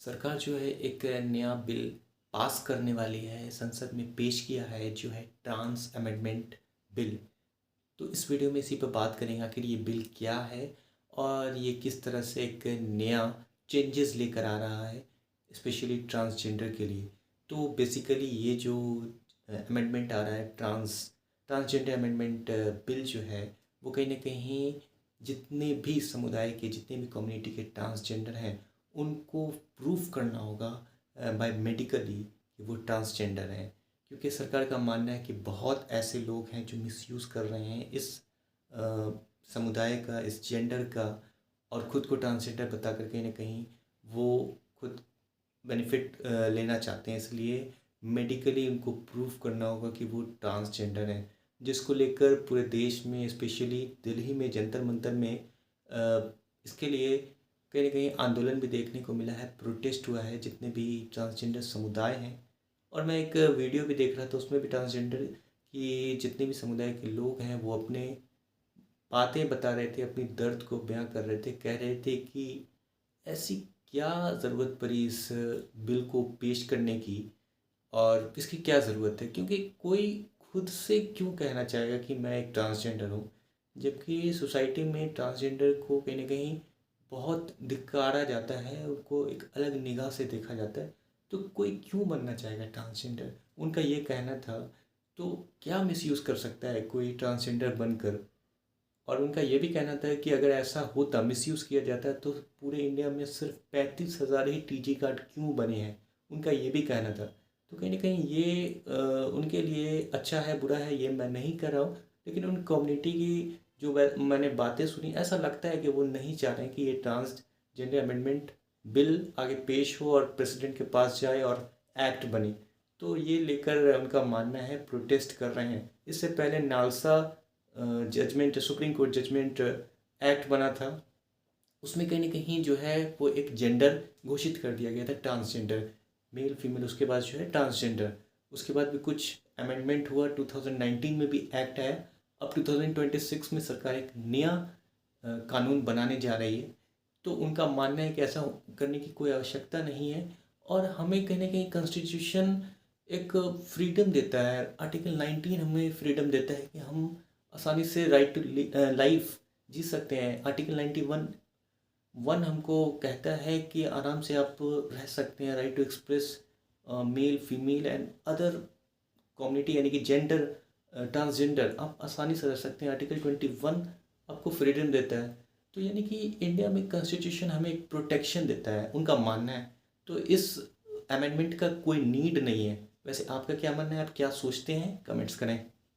सरकार जो है एक नया बिल पास करने वाली है, संसद में पेश किया है जो है ट्रांस अमेंडमेंट बिल। तो इस वीडियो में इसी पर बात करेंगे आखिर ये बिल क्या है और ये किस तरह से एक नया चेंजेस लेकर आ रहा है स्पेशली ट्रांसजेंडर के लिए। तो बेसिकली ये जो अमेंडमेंट आ रहा है ट्रांसजेंडर अमेंडमेंट बिल जो है वो कहीं ना कहीं जितने भी समुदाय के जितने भी कम्युनिटी के ट्रांसजेंडर हैं उनको प्रूफ करना होगा बाय मेडिकली कि वो ट्रांसजेंडर हैं। क्योंकि सरकार का मानना है कि बहुत ऐसे लोग हैं जो मिसयूज़ कर रहे हैं इस समुदाय का, इस जेंडर का, और ख़ुद को ट्रांसजेंडर बता कर कहीं ना कहीं वो खुद बेनिफिट लेना चाहते हैं। इसलिए मेडिकली उनको प्रूफ करना होगा कि वो ट्रांसजेंडर हैं, जिसको लेकर पूरे देश में स्पेशली दिल्ली में जंतर मंतर में इसके लिए कहीं ना कहीं आंदोलन भी देखने को मिला है, प्रोटेस्ट हुआ है जितने भी ट्रांसजेंडर समुदाय हैं। और मैं एक वीडियो भी देख रहा था, उसमें भी ट्रांसजेंडर की जितने भी समुदाय के लोग हैं वो अपने बातें बता रहे थे, अपनी दर्द को बयां कर रहे थे, कह रहे थे कि ऐसी क्या ज़रूरत पड़ी इस बिल को पेश करने की और इसकी क्या ज़रूरत है। क्योंकि कोई खुद से क्यों कहना चाहेगा कि मैं एक ट्रांसजेंडर हूँ, जबकि सोसाइटी में ट्रांसजेंडर को कहीं ना कहीं बहुत धिक्कारा जाता है, उनको एक अलग निगाह से देखा जाता है। तो कोई क्यों बनना चाहेगा ट्रांसजेंडर, उनका ये कहना था। तो क्या मिसयूज़ कर सकता है कोई ट्रांसजेंडर बनकर। और उनका ये भी कहना था कि अगर ऐसा होता, मिसयूज़ किया जाता है, तो पूरे इंडिया में सिर्फ 35,000 ही टीजी कार्ड क्यों बने हैं, उनका ये भी कहना था। तो कहीं ना कहीं ये उनके लिए अच्छा है बुरा है ये मैं नहीं कर रहा हूँ, लेकिन उन कम्युनिटी की जो मैंने बातें सुनी, ऐसा लगता है कि वो नहीं चाह रहे हैं कि ये ट्रांसजेंडर अमेंडमेंट बिल आगे पेश हो और प्रेसिडेंट के पास जाए और एक्ट बने। तो ये लेकर उनका मानना है, प्रोटेस्ट कर रहे हैं। इससे पहले NALSA judgment, Supreme Court judgment act बना था, उसमें कहीं ना कहीं जो है वो एक जेंडर घोषित कर दिया गया था, ट्रांसजेंडर, मेल फीमेल, उसके बाद जो है ट्रांसजेंडर। उसके बाद भी कुछ अमेंडमेंट हुआ, 2019 में भी एक्ट आया। अब 2026 में सरकार एक नया कानून बनाने जा रही है। तो उनका मानना है कि ऐसा करने की कोई आवश्यकता नहीं है और हमें कहीं ना कहीं कॉन्स्टिट्यूशन एक फ्रीडम देता है, आर्टिकल 19 हमें फ्रीडम देता है कि हम आसानी से राइट टू लाइफ जी सकते हैं। आर्टिकल 91 हमको कहता है कि आराम से आप रह सकते हैं, right to express male female and other community, यानी कि जेंडर, ट्रांसजेंडर आप आसानी से रह सकते हैं। आर्टिकल 21 आपको फ्रीडम देता है। तो यानी कि इंडिया में कॉन्स्टिट्यूशन हमें एक प्रोटेक्शन देता है, उनका मानना है। तो इस अमेंडमेंट का कोई नीड नहीं है। वैसे आपका क्या मानना है, आप क्या सोचते हैं, कमेंट्स करें।